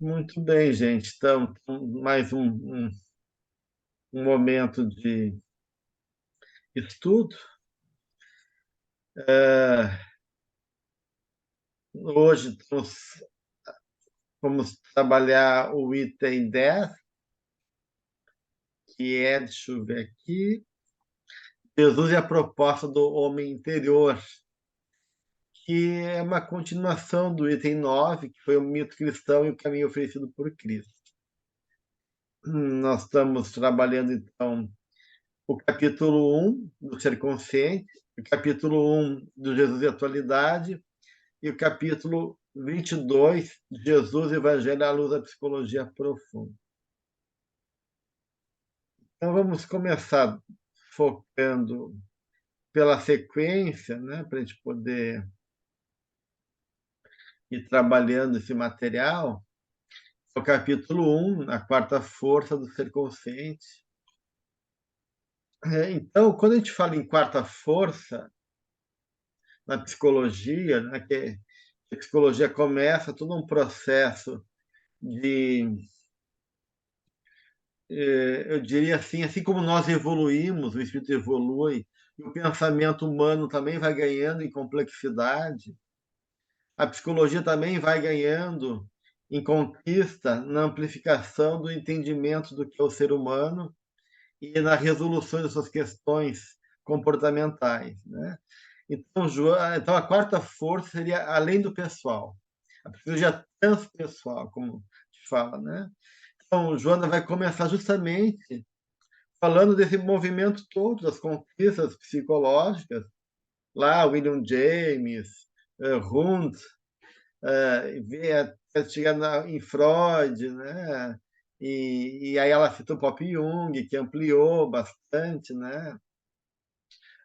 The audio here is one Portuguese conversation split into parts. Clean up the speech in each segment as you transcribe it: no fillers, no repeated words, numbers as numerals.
Muito bem, gente. Então, mais um momento de estudo. É, hoje vamos trabalhar o item 10, que é, deixa eu ver aqui, Jesus e a proposta do homem interior, que é uma continuação do item 9, que foi o mito cristão e o caminho oferecido por Cristo. Nós estamos trabalhando, então, o capítulo 1 do Ser Consciente, o capítulo 1 do Jesus e a Atualidade, e o capítulo 22, Jesus, Evangelho à Luz da Psicologia Profunda. Então, vamos começar focando pela sequência, né, para a gente poder ir trabalhando esse material. O capítulo 1, a quarta força do ser consciente. Então, quando a gente fala em quarta força, na psicologia, né, que a psicologia começa todo um processo de, eu diria assim como nós evoluímos, o espírito evolui, e o pensamento humano também vai ganhando em complexidade, a psicologia também vai ganhando em conquista na amplificação do entendimento do que é o ser humano e na resolução de suas questões comportamentais, né? Então, a quarta força seria além do pessoal, a psicologia transpessoal, como se fala, né? Então, Joana vai começar justamente falando desse movimento todo, das conquistas psicológicas, lá William James, Hund, até chegar em Freud, né? E aí ela cita o próprio Jung, que ampliou bastante, né,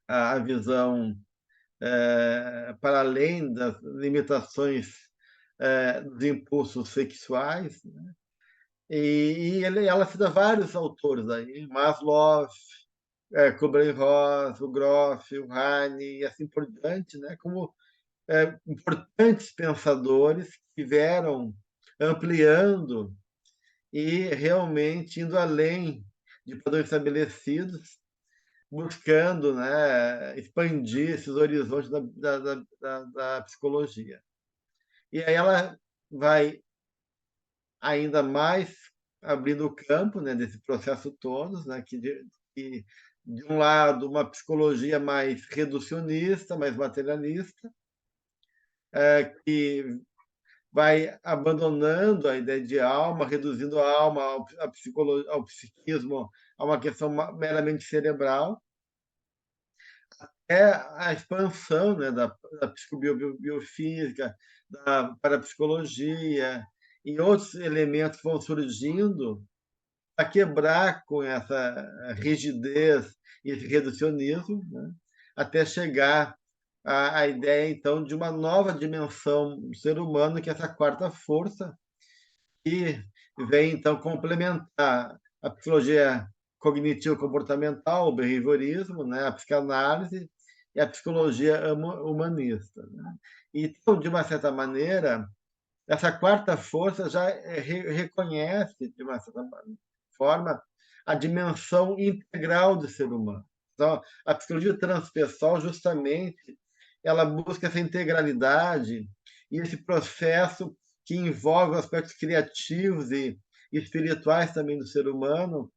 a visão para além das limitações dos impulsos sexuais, né? Ela cita vários autores aí, Maslow, Kubler-Ross, o Groff, o Heine e assim por diante, né? Como importantes pensadores que vieram ampliando e realmente indo além de padrões estabelecidos, buscando, né, expandir esses horizontes da psicologia. E aí ela vai ainda mais abrindo o campo, né, desse processo todo, né, que de um lado uma psicologia mais reducionista, mais materialista, que vai abandonando a ideia de alma, reduzindo a alma ao psiquismo, a uma questão meramente cerebral, é a expansão, né, da psicobiofísica, da parapsicologia e outros elementos que vão surgindo a quebrar com essa rigidez e esse reducionismo, né, até chegar à ideia, então, de uma nova dimensão do ser humano, que é essa quarta força, que vem, então, complementar a psicologia cognitivo-comportamental, o behaviorismo, né, a psicanálise e a psicologia humanista, né? Então, de uma certa maneira, essa quarta força já reconhece, de uma certa forma, a dimensão integral do ser humano. Então, a psicologia transpessoal, justamente, ela busca essa integralidade e esse processo que envolve aspectos criativos e espirituais também do ser humano,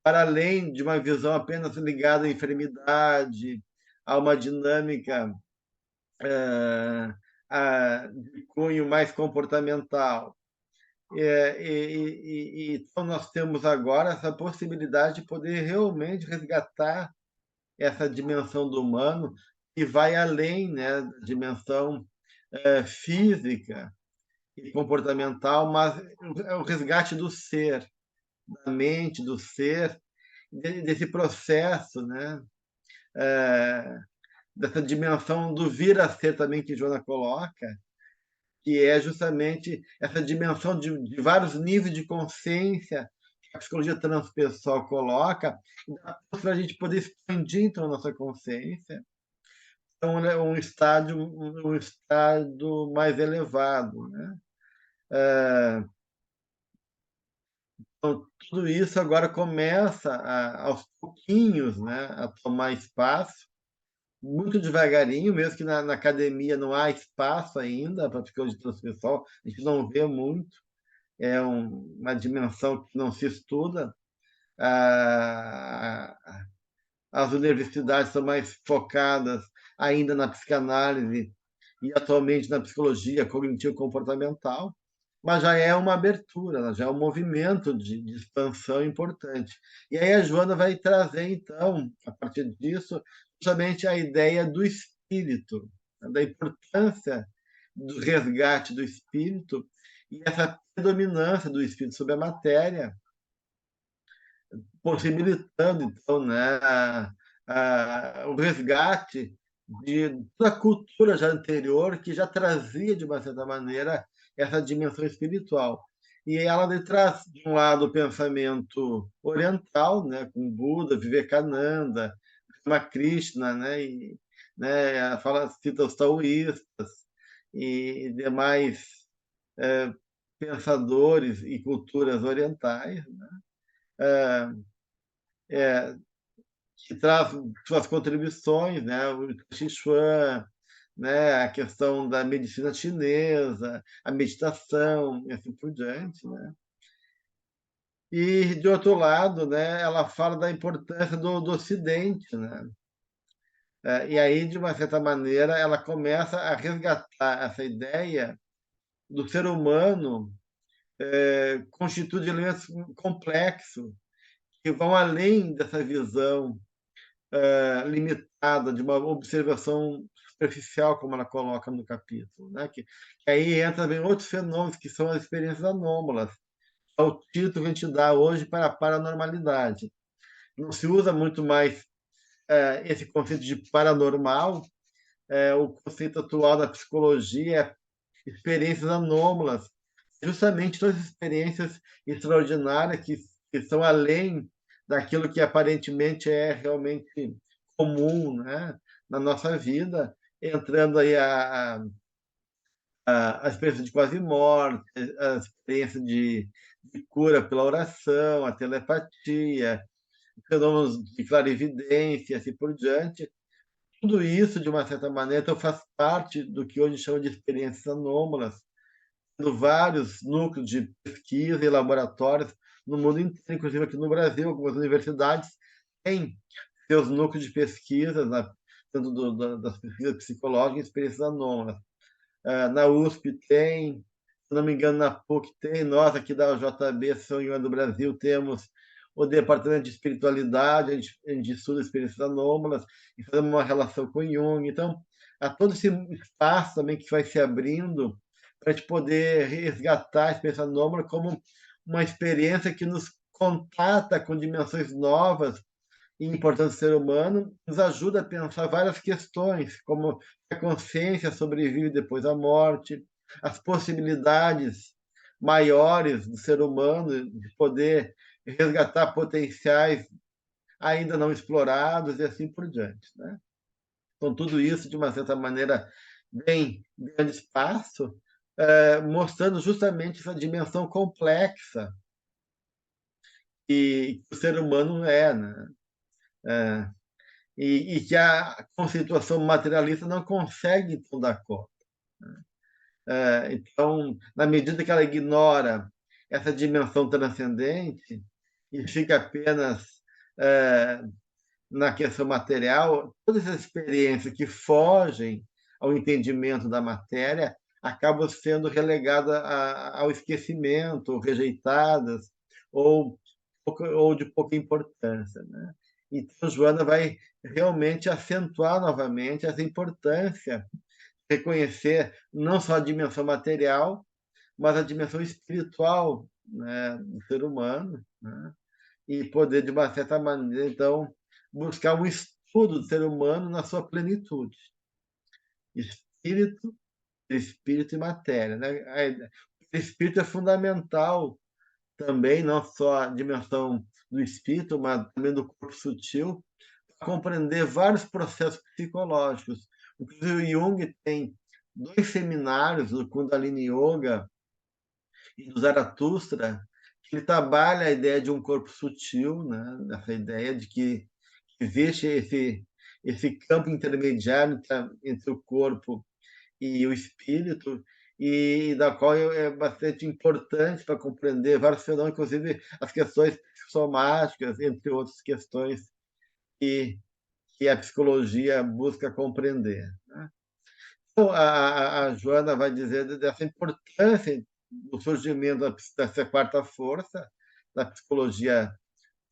para além de uma visão apenas ligada à enfermidade, a uma dinâmica de cunho mais comportamental. Então, nós temos agora essa possibilidade de poder realmente resgatar essa dimensão do humano que vai além, né, da dimensão física e comportamental, mas é o resgate do ser, da mente, do ser, desse processo, né, dessa dimensão do vir a ser também que Joana coloca, que é justamente essa dimensão de vários níveis de consciência que a psicologia transpessoal coloca, para a gente poder expandir então a nossa consciência, então é um estado mais elevado, né? Então, tudo isso agora começa aos pouquinhos, né, a tomar espaço, muito devagarinho, mesmo que na academia não há espaço ainda para psicologia transpessoal, a gente não vê muito, é uma dimensão que não se estuda. Ah, as universidades são mais focadas ainda na psicanálise e atualmente na psicologia cognitivo-comportamental, mas já é uma abertura, né, já é um movimento de expansão importante. E aí a Joana vai trazer, então, a partir disso, justamente a ideia do espírito, né, da importância do resgate do espírito e essa predominância do espírito sobre a matéria, possibilitando, então, né, o resgate de toda a cultura já anterior, que já trazia, de uma certa maneira, essa dimensão espiritual. E ela traz, de um lado, o pensamento oriental, né, com Buda, Vivekananda, Ramakrishna, né, ela cita os taoístas e demais pensadores e culturas orientais, né, é, que traz suas contribuições, né, o Sichuan, né, a questão da medicina chinesa, a meditação e assim por diante, né. E, de outro lado, né, ela fala da importância do Ocidente, né. E aí, de uma certa maneira, ela começa a resgatar essa ideia do ser humano, constituído de elementos complexos, que vão além dessa visão limitada, de uma observação superficial, como ela coloca no capítulo, né? Que aí entra em outros fenômenos que são as experiências anômalas. É o título que a gente dá hoje para a paranormalidade. Não se usa muito mais esse conceito de paranormal. O conceito atual da psicologia é experiências anômalas, justamente todas as experiências extraordinárias que são além daquilo que aparentemente é realmente comum, né, na nossa vida, entrando aí a experiência de quase morte, a experiência de cura pela oração, a telepatia, fenômenos de clarividência, e assim por diante. Tudo isso, de uma certa maneira, então, faz parte do que hoje chama de experiências anômalas, tendo vários núcleos de pesquisa e laboratórios no mundo inteiro, inclusive aqui no Brasil, algumas universidades têm seus núcleos de pesquisa, tanto das pesquisas psicológicas e experiências anômalas. Na USP tem, se não me engano, na PUC tem, nós aqui da UJB, São João do Brasil, temos o departamento de espiritualidade, a gente estuda experiências anômalas e fazemos uma relação com Jung. Então, há todo esse espaço também que vai se abrindo para a gente poder resgatar a experiência anômala como uma experiência que nos contata com dimensões novas e importantes do ser humano, nos ajuda a pensar várias questões, como a consciência sobrevive depois da morte, as possibilidades maiores do ser humano de poder resgatar potenciais ainda não explorados e assim por diante, né? Então, tudo isso, de uma certa maneira, bem grande espaço, mostrando justamente essa dimensão complexa que o ser humano é, né? É, e que a conceituação materialista não consegue então dar conta. Então, na medida que ela ignora essa dimensão transcendente e fica apenas eh, na questão material, todas essas experiências que fogem ao entendimento da matéria acabam sendo relegadas ao esquecimento, ou rejeitadas, ou, ou de pouca importância, né? Então, Joana vai realmente acentuar novamente essa importância, reconhecer não só a dimensão material, mas a dimensão espiritual, né, do ser humano, né? E poder, de uma certa maneira, então, buscar um estudo do ser humano na sua plenitude. Espírito, espírito e matéria, né? O espírito é fundamental também, não só a dimensão do espírito, mas também do corpo sutil, para compreender vários processos psicológicos. Inclusive, o Jung tem 2 seminários do Kundalini Yoga e do Zaratustra, ele trabalha a ideia de um corpo sutil, né, essa ideia de que existe esse campo intermediário entre o corpo e o espírito, e da qual é bastante importante para compreender vários fenômenos, inclusive as questões psicossomáticas, entre outras questões que que a psicologia busca compreender, né. Então, a Joana vai dizer dessa importância do surgimento dessa quarta força, da psicologia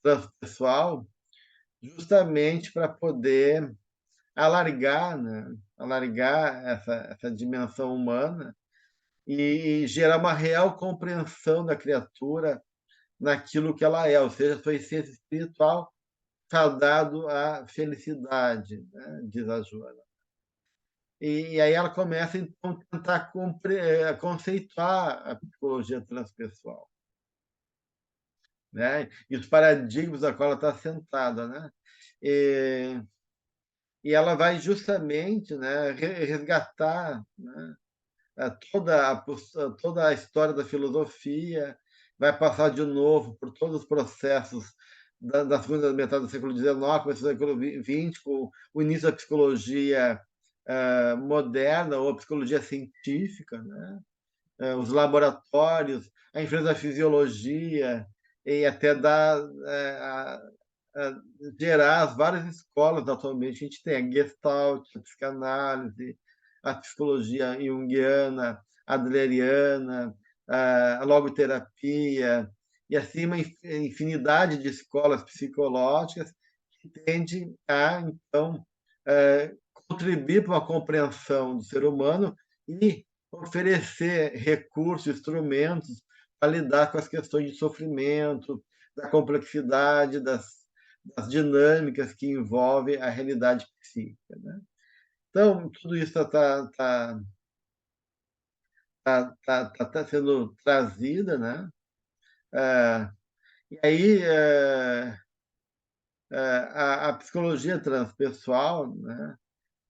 transpessoal, justamente para poder alargar, né, alargar essa dimensão humana e gerar uma real compreensão da criatura naquilo que ela é, ou seja, sua essência espiritual fadado à felicidade, né, diz a Joana. E aí ela começa, então, a tentar conceituar a psicologia transpessoal, né, e os paradigmas a qual ela está assentada, né. E ela vai justamente, né, resgatar, né, toda a história da filosofia, vai passar de novo por todos os processos da segunda metade do século XIX, começo do século XX, com o início da psicologia, moderna ou a psicologia científica, né, os laboratórios, a influência da fisiologia e até dar, a gerar as várias escolas atualmente. A gente tem a Gestalt, a psicanálise, a psicologia junguiana, adleriana, a logoterapia, e assim uma infinidade de escolas psicológicas que tende a, então, contribuir para uma compreensão do ser humano e oferecer recursos, instrumentos para lidar com as questões de sofrimento, da complexidade, das dinâmicas que envolvem a realidade psíquica, né. Então, tudo isso está sendo trazida, né. Eh, e aí, a psicologia transpessoal, né,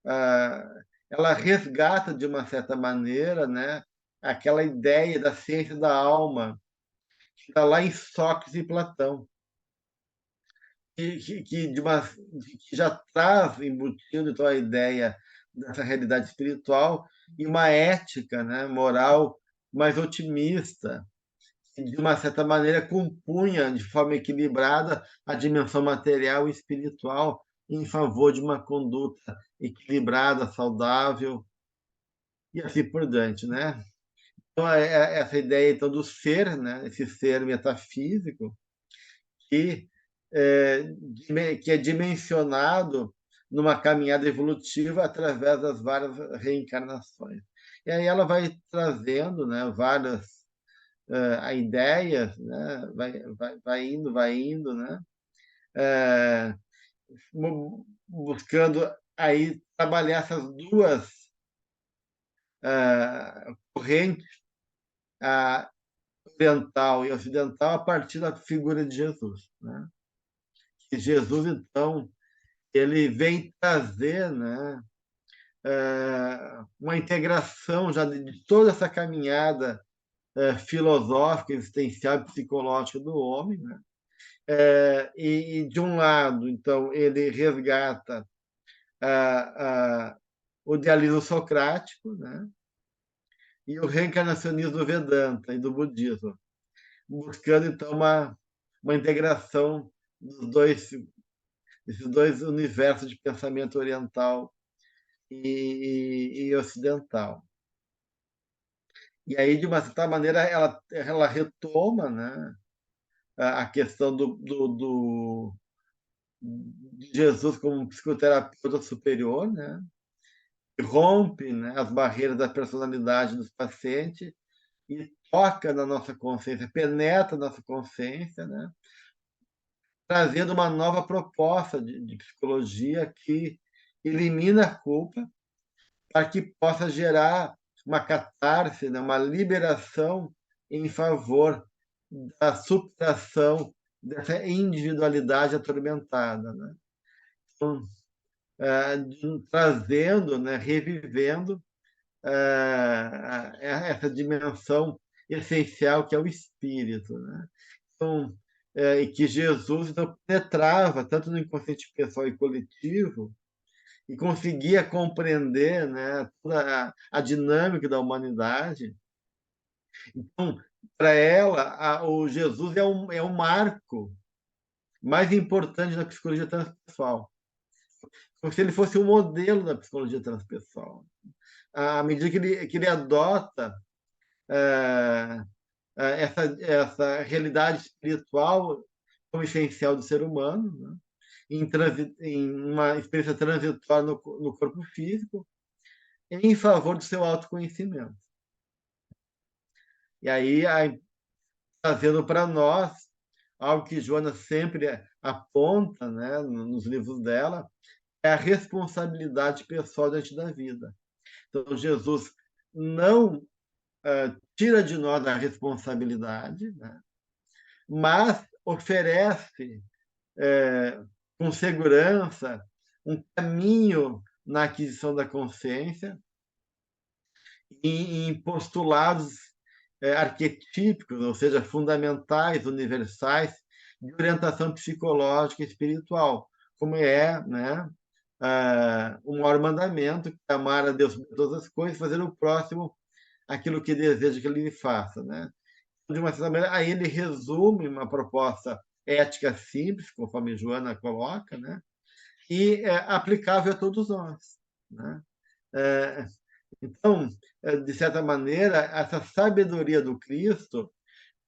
ah, ela resgata, de uma certa maneira, né, aquela ideia da ciência da alma, que está lá em Sócrates e Platão. Que já traz embutido, então, a ideia dessa realidade espiritual e uma ética, né, moral mais otimista, que de uma certa maneira compunha de forma equilibrada a dimensão material e espiritual em favor de uma conduta equilibrada, saudável e assim por diante, né. Então, essa ideia, então, do ser, né, esse ser metafísico, que que é dimensionado numa caminhada evolutiva através das várias reencarnações. E aí ela vai trazendo, né, várias ideias, né, vai indo, né, buscando aí trabalhar essas duas correntes, a oriental e ocidental, a partir da figura de Jesus, né? Que Jesus, então, ele vem trazer, né, uma integração já de toda essa caminhada filosófica, existencial e psicológica do homem, né? De um lado, então, ele resgata o idealismo socrático, né? E o reencarnacionismo do Vedanta e do budismo, buscando, então, uma integração dos dois, desses dois universos de pensamento oriental e ocidental. E aí, de uma certa maneira, ela retoma, né, a questão de Jesus como um psicoterapeuta superior, né, que rompe, né, as barreiras da personalidade dos pacientes e toca na nossa consciência, penetra na nossa consciência, né, trazendo uma nova proposta de psicologia que elimina a culpa para que possa gerar uma catarse, né, uma liberação em favor da superação dessa individualidade atormentada, né. Então, trazendo, né, revivendo essa dimensão essencial, que é o espírito, né? Então, e que Jesus então penetrava tanto no inconsciente pessoal e coletivo e conseguia compreender, né, toda a dinâmica da humanidade. Então, para ela, o Jesus é um marco mais importante da psicologia transpessoal, como se ele fosse um modelo da psicologia transpessoal. À medida que ele adota eh, essa realidade espiritual como essencial do ser humano, né? Em uma experiência transitória no corpo físico, em favor do seu autoconhecimento. E aí, trazendo para nós algo que Joana sempre aponta, né, nos livros dela, é a responsabilidade pessoal diante da vida. Então, Jesus não tira de nós a responsabilidade, né, mas oferece com segurança um caminho na aquisição da consciência em postulados arquetípicos, ou seja, fundamentais, universais, de orientação psicológica e espiritual, como é, né, o maior mandamento, que é amar a Deus sobre todas as coisas, fazer o próximo aquilo que deseja que ele lhe faça, né? De uma certa maneira, aí ele resume uma proposta ética simples, conforme Joana coloca, né? E aplicável a todos nós, né? É, então, de certa maneira, essa sabedoria do Cristo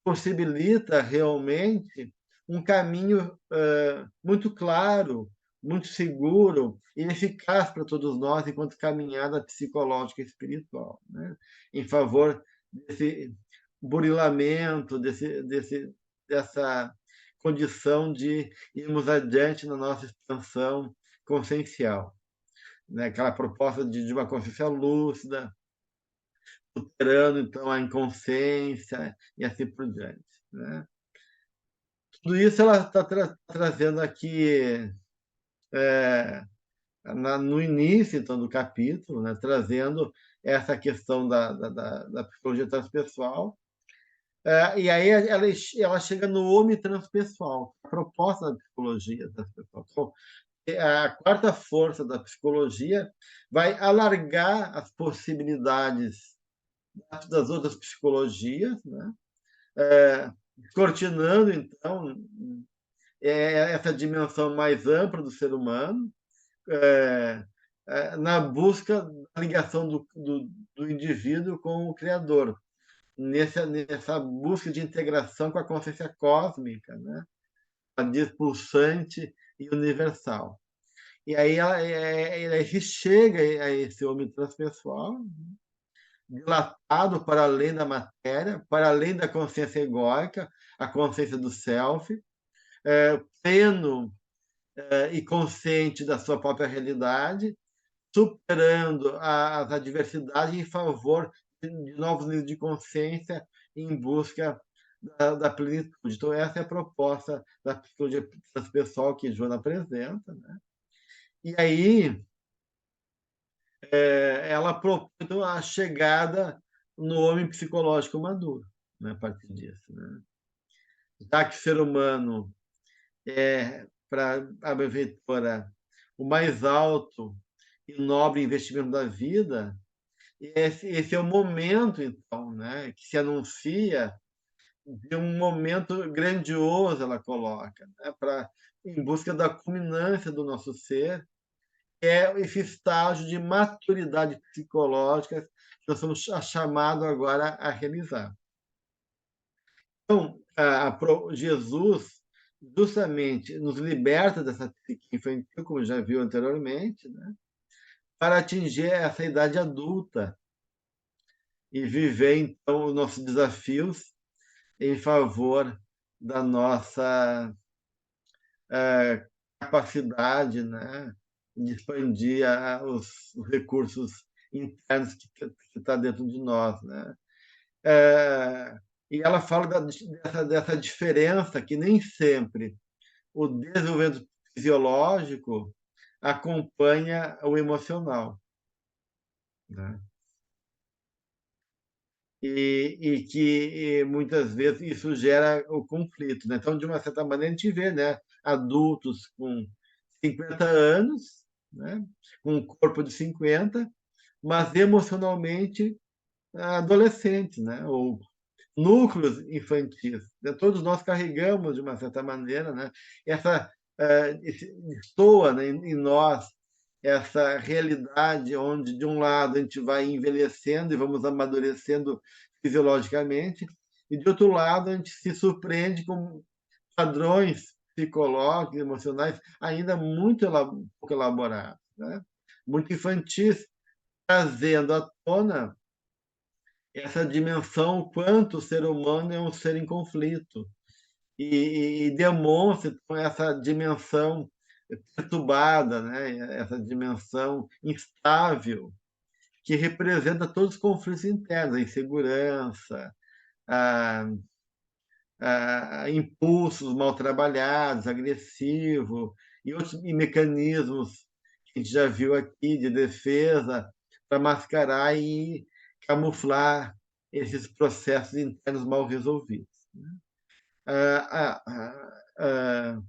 possibilita realmente um caminho muito claro, muito seguro e eficaz para todos nós enquanto caminhada psicológica e espiritual, né? Em favor desse burilamento, dessa condição de irmos adiante na nossa expansão consciencial, né? Aquela proposta de uma consciência lúcida, superando então a inconsciência e assim por diante, né? Tudo isso ela está trazendo aqui no início então do capítulo, né? Trazendo essa questão da psicologia transpessoal. E aí ela chega no homem transpessoal, a proposta da psicologia transpessoal. Então, a quarta força da psicologia vai alargar as possibilidades das outras psicologias, né? Descortinando, então, essa dimensão mais ampla do ser humano, é, na busca da ligação do indivíduo com o Criador, nessa busca de integração com a consciência cósmica, né? A pulsante e universal. E aí ela chega a esse homem transpessoal, dilatado para além da matéria, para além da consciência egóica, a consciência do self, pleno e consciente da sua própria realidade, superando as adversidades em favor de novos níveis de consciência em busca da plenitude. Então, essa é a proposta da psicologia transpessoal que Joana apresenta, né? E aí ela propõe então, a chegada no homem psicológico maduro, né, a partir disso, né? Já que o ser humano é, para a benfeitora, o mais alto e nobre investimento da vida, esse é o momento, então, né, que se anuncia de um momento grandioso, ela coloca, né, em busca da culminância do nosso ser, que é esse estágio de maturidade psicológica que nós somos chamados agora a realizar. Então, Jesus justamente nos liberta dessa psique infantil, como já viu anteriormente, né, para atingir essa idade adulta e viver, então, os nossos desafios em favor da nossa capacidade, né, de expandir os recursos internos que está dentro de nós, né? E ela fala dessa diferença que nem sempre o desenvolvimento fisiológico acompanha o emocional, né? e que muitas vezes isso gera o conflito, né. Então, de uma certa maneira, a gente vê, né, adultos com 50 anos, né, com um corpo de 50, mas emocionalmente adolescentes, né, ou núcleos infantis, né. Todos nós carregamos, de uma certa maneira, né, essa, esse estoa, né, em nós essa realidade onde, de um lado, a gente vai envelhecendo e vamos amadurecendo fisiologicamente, e, de outro lado, a gente se surpreende com padrões psicológicos, emocionais, ainda muito pouco elaborados, né, muito infantis, trazendo à tona essa dimensão, o quanto o ser humano é um ser em conflito, e demonstra, então, essa dimensão perturbada, né, essa dimensão instável, que representa todos os conflitos internos, a insegurança, a impulsos mal trabalhados, agressivo, e outros mecanismos que a gente já viu aqui de defesa para mascarar e camuflar esses processos internos mal resolvidos, né. Ah, ah, ah,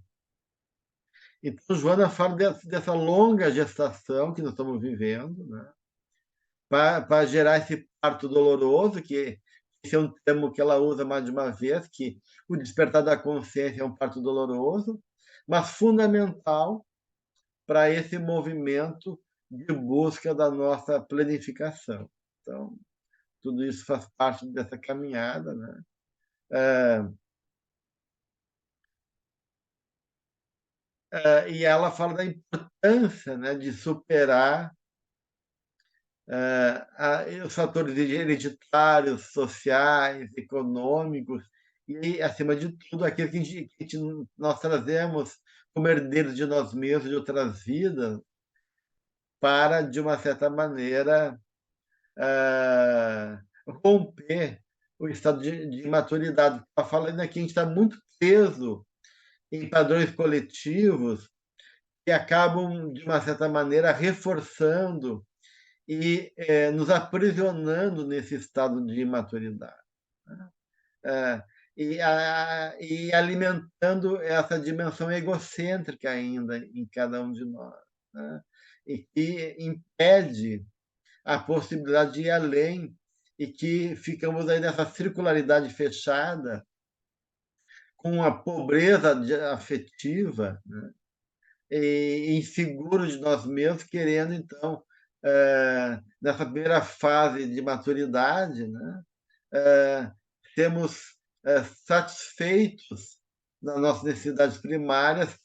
então, Joana fala dessa longa gestação que nós estamos vivendo, né, para gerar esse parto doloroso, que esse é um termo que ela usa mais de uma vez, que o despertar da consciência é um parto doloroso, mas fundamental para esse movimento de busca da nossa planificação. Então, tudo isso faz parte dessa caminhada, né. E ela fala da importância, né, de superar os fatores hereditários, sociais, econômicos e, acima de tudo, aquilo nós trazemos como herdeiros de nós mesmos, de outras vidas, para, de uma certa maneira, romper o estado de imaturidade. Está falando aqui, a gente está muito preso em padrões coletivos que acabam, de uma certa maneira, reforçando e, nos aprisionando nesse estado de imaturidade, né. É, e alimentando essa dimensão egocêntrica ainda em cada um de nós, né, e que impede a possibilidade de ir além, e que ficamos aí nessa circularidade fechada, com a pobreza afetiva, né, e inseguros de nós mesmos, querendo então, nessa primeira fase de maturidade, né, eh, sermos, satisfeitos nas nossas necessidades primárias,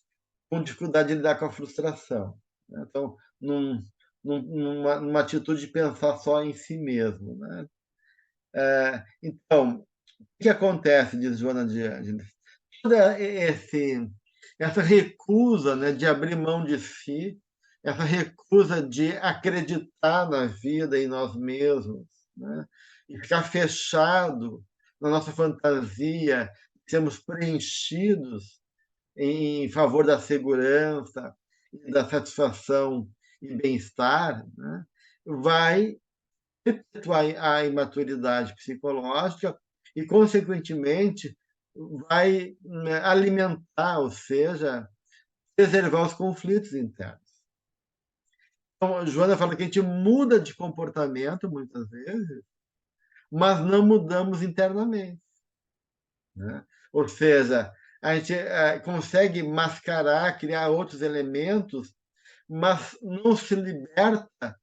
com dificuldade de lidar com a frustração, né. Então, numa atitude de pensar só em si mesmo, né. Então, o que acontece, diz Joana de Ângeles, toda esse essa recusa, né, de abrir mão de si, essa recusa de acreditar na vida e em nós mesmos, né, e ficar fechado na nossa fantasia, sermos preenchidos em favor da segurança e da satisfação e bem-estar, né, vai perpetuar a imaturidade psicológica e, consequentemente, vai, né, alimentar, ou seja, preservar os conflitos internos. Então, a Joana fala que a gente muda de comportamento muitas vezes, mas não mudamos internamente, né. Ou seja, a gente, consegue mascarar, criar outros elementos, mas não se liberta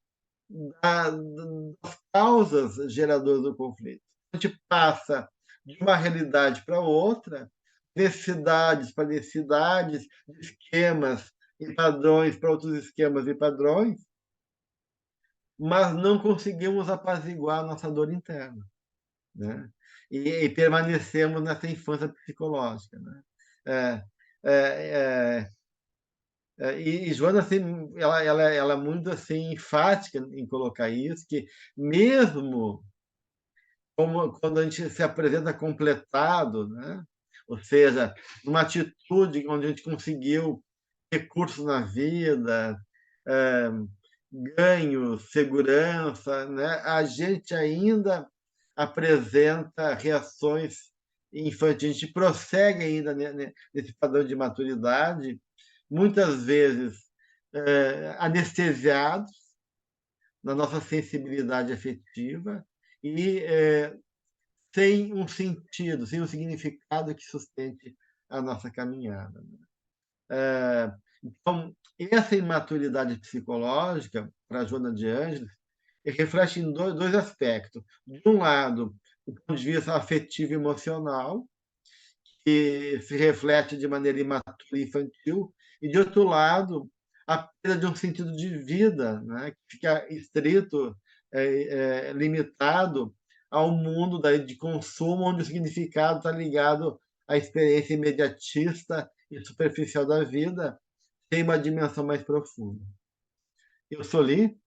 das causas geradoras do conflito. A gente passa de uma realidade para outra, necessidades para necessidades, esquemas e padrões para outros esquemas e padrões, mas não conseguimos apaziguar a nossa dor interna, né? E permanecemos nessa infância psicológica, né? É, é, e Joana, assim, ela é muito, assim, enfática em colocar isso, que mesmo como quando a gente se apresenta completado, né, ou seja, numa atitude onde a gente conseguiu recursos na vida, eh, ganhos, segurança, né, a gente ainda apresenta reações infantis. A gente prossegue ainda nesse padrão de maturidade, muitas vezes anestesiados na nossa sensibilidade afetiva e sem um sentido, sem um significado que sustente a nossa caminhada. Então, essa imaturidade psicológica, para a Joana de Ângeles, reflete em dois aspectos. De um lado, o ponto de vista afetivo e emocional, que se reflete de maneira imatura e infantil, e, de outro lado, a perda de um sentido de vida, né, que fica estrito, limitado ao mundo de consumo, onde o significado está ligado à experiência imediatista e superficial da vida, tem uma dimensão mais profunda. Eu sou Li.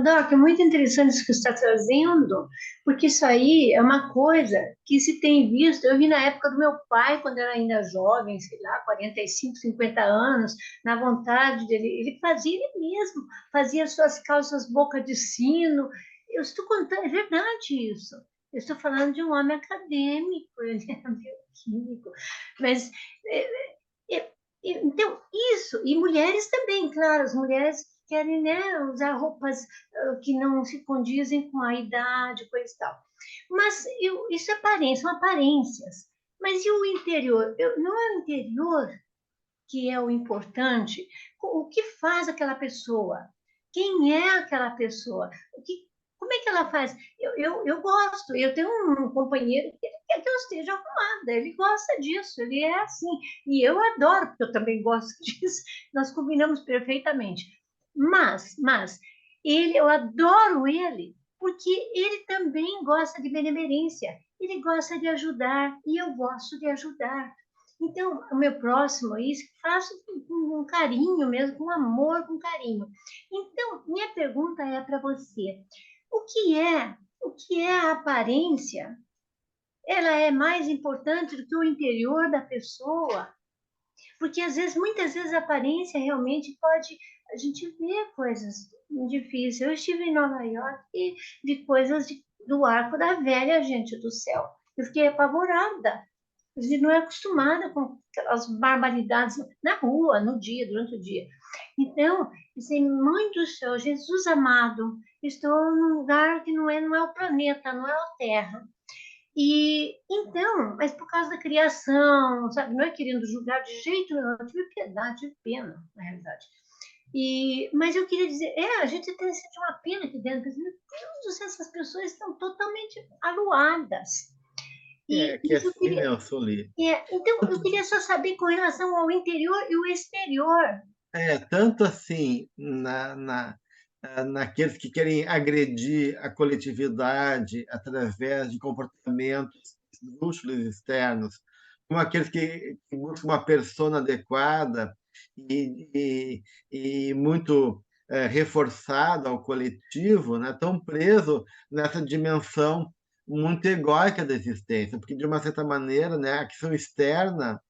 Doc, é muito interessante isso que você está trazendo, porque isso aí é uma coisa que se tem visto. Eu vi na época do meu pai, quando era ainda jovem, sei lá, 45, 50 anos, na vontade dele. Ele fazia ele mesmo, fazia suas calças boca de sino. Eu estou contando, é verdade isso. Eu estou falando de um homem acadêmico, ele era bioquímico. Mas, é, é, então, isso, e mulheres também, claro, as mulheres querem, né, usar roupas que não se condizem com a idade, coisa e tal. Mas isso é aparência, são aparências. Mas e o interior? Não é o interior que é o importante? O que faz aquela pessoa? Quem é aquela pessoa? Como é que ela faz? Eu gosto, eu tenho um companheiro que ele quer que eu esteja arrumada, ele gosta disso, ele é assim. E eu adoro, porque eu também gosto disso, nós combinamos perfeitamente. Mas eu adoro ele, porque ele também gosta de benemerência, ele gosta de ajudar, e eu gosto de ajudar. Então, o meu próximo, isso faço com carinho mesmo, com amor, com carinho. Então, minha pergunta é para você: o que é a aparência? Ela é mais importante do que o interior da pessoa? Porque às vezes, muitas vezes a aparência realmente pode a gente vê coisas difíceis. Eu estive em Nova York e vi coisas do Arco da Velha, gente do céu. Eu fiquei apavorada. A gente não é acostumada com aquelas barbaridades na rua, no dia, durante o dia. Então, assim, mãe do céu, Jesus amado, estou num lugar que não é o planeta, não é a Terra. E então, mas por causa da criação, sabe, não é querendo julgar de jeito nenhum, eu tive piedade, tive pena, na realidade. Mas eu queria dizer, a gente tem sente uma pena aqui dentro, porque, meu Deus do céu, essas pessoas estão totalmente aluadas. Que é Mas eu assim, né, queria, eu sou Li. então, eu queria só saber com relação ao interior e o exterior. Tanto assim naqueles que querem agredir a coletividade através de comportamentos esdrúxulos externos, como aqueles que buscam uma persona adequada e muito reforçada ao coletivo, né? Tão preso nessa dimensão muito egóica da existência, porque, de uma certa maneira, né, a questão externa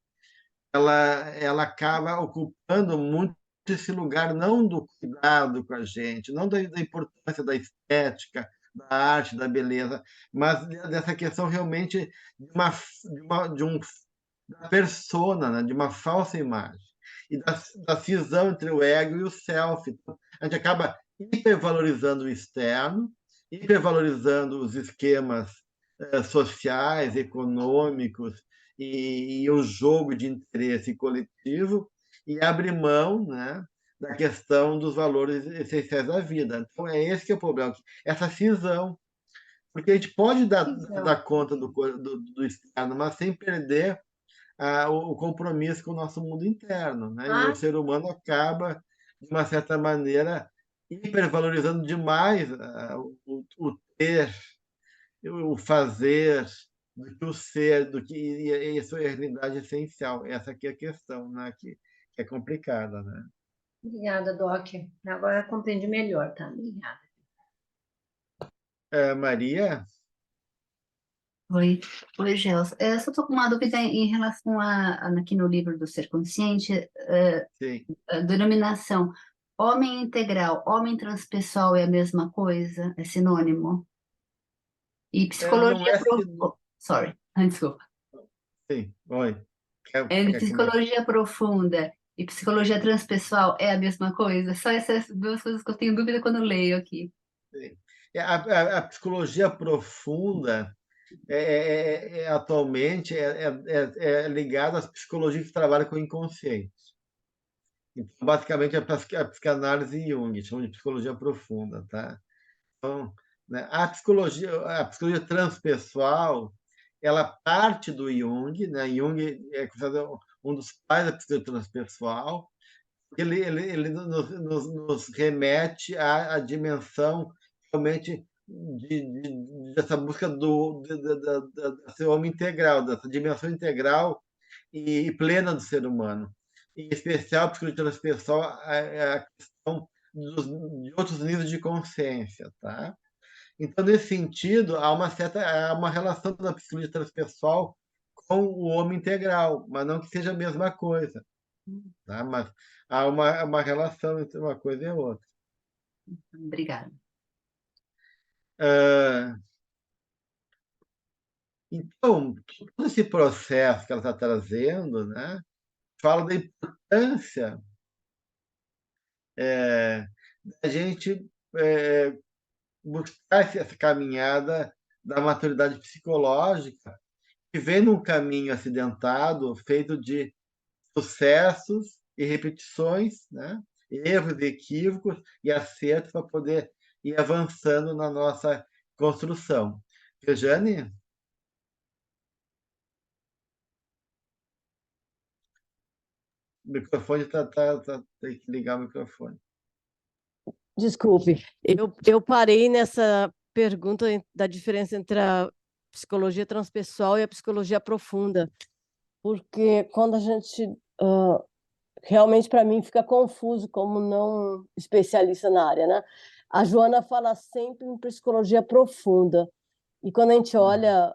ela acaba ocupando muito esse lugar, não do cuidado com a gente, não da importância da estética, da arte, da beleza, mas dessa questão realmente da persona, né? De uma falsa imagem, e da cisão entre o ego e o self. Então, a gente acaba hipervalorizando o externo, hipervalorizando os esquemas sociais, econômicos e o jogo de interesse coletivo, e abre mão, né, da questão dos valores essenciais da vida. Então, é esse que é o problema, essa cisão. Porque a gente pode dar Então, conta do externo, mas sem perder o compromisso com o nosso mundo interno. Né? E o ah, ser humano acaba, de uma certa maneira, hipervalorizando demais o ter, o fazer, do que o ser, do que isso é a realidade essencial. Essa aqui é a questão, né? Que é complicada, né? obrigada, Doc. Agora eu compreendi melhor, tá? Obrigada. Maria? Oi, oi, Gels. Eu só estou com uma dúvida em relação aqui no livro do Ser Consciente, Sim. a denominação. Homem integral, homem transpessoal é a mesma coisa? É sinônimo? E Não psicologia é profunda. Sorry, desculpa. sim, oi. Quer comentar? Psicologia profunda e psicologia transpessoal é a mesma coisa? Só essas duas coisas que eu tenho dúvida quando leio aqui. Sim. A psicologia profunda atualmente é ligada às psicologias que trabalham com o inconsciente. Então, basicamente, a psicanálise Jung, chamam de psicologia profunda, tá? Então, né, a psicologia transpessoal, ela parte do Jung, né? Jung é considerado um dos pais da psicologia transpessoal. Ele nos remete à dimensão realmente dessa busca ser homem integral, dessa dimensão integral e plena do ser humano. Em especial, a psicologia transpessoal é a questão de outros níveis de consciência, tá? Então, nesse sentido, há uma relação da psicologia transpessoal com o homem integral, mas não que seja a mesma coisa, tá? Mas há uma relação entre uma coisa e a outra. Obrigada. Ah, então, todo esse processo que ela está trazendo, né, fala da importância da gente buscar essa caminhada da maturidade psicológica, que vem num caminho acidentado, feito de sucessos e repetições, né? Erros e equívocos e acertos para poder ir avançando na nossa construção. Rejane? O microfone tem que ligar o microfone. Desculpe, eu parei nessa pergunta da diferença entre a psicologia transpessoal e a psicologia profunda, porque quando a gente realmente para mim fica confuso como não especialista na área, né? A Joana fala sempre em psicologia profunda e quando a gente olha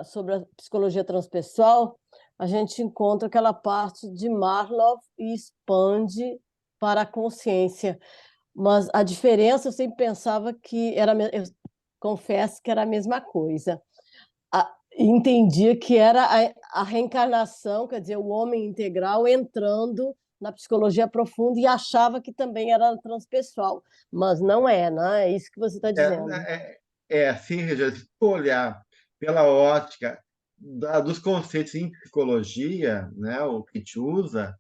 sobre a psicologia transpessoal, a gente encontra aquela parte de Marlowe e expande para a consciência. Mas a diferença eu sempre pensava que era, eu confesso que era a mesma coisa. Entendia que era a reencarnação, quer dizer, o homem integral entrando na psicologia profunda e achava que também era transpessoal, mas não é, né? É isso que você está dizendo. Assim, Regina, se tu olhar pela ótica dos conceitos em psicologia, né, o que te usa,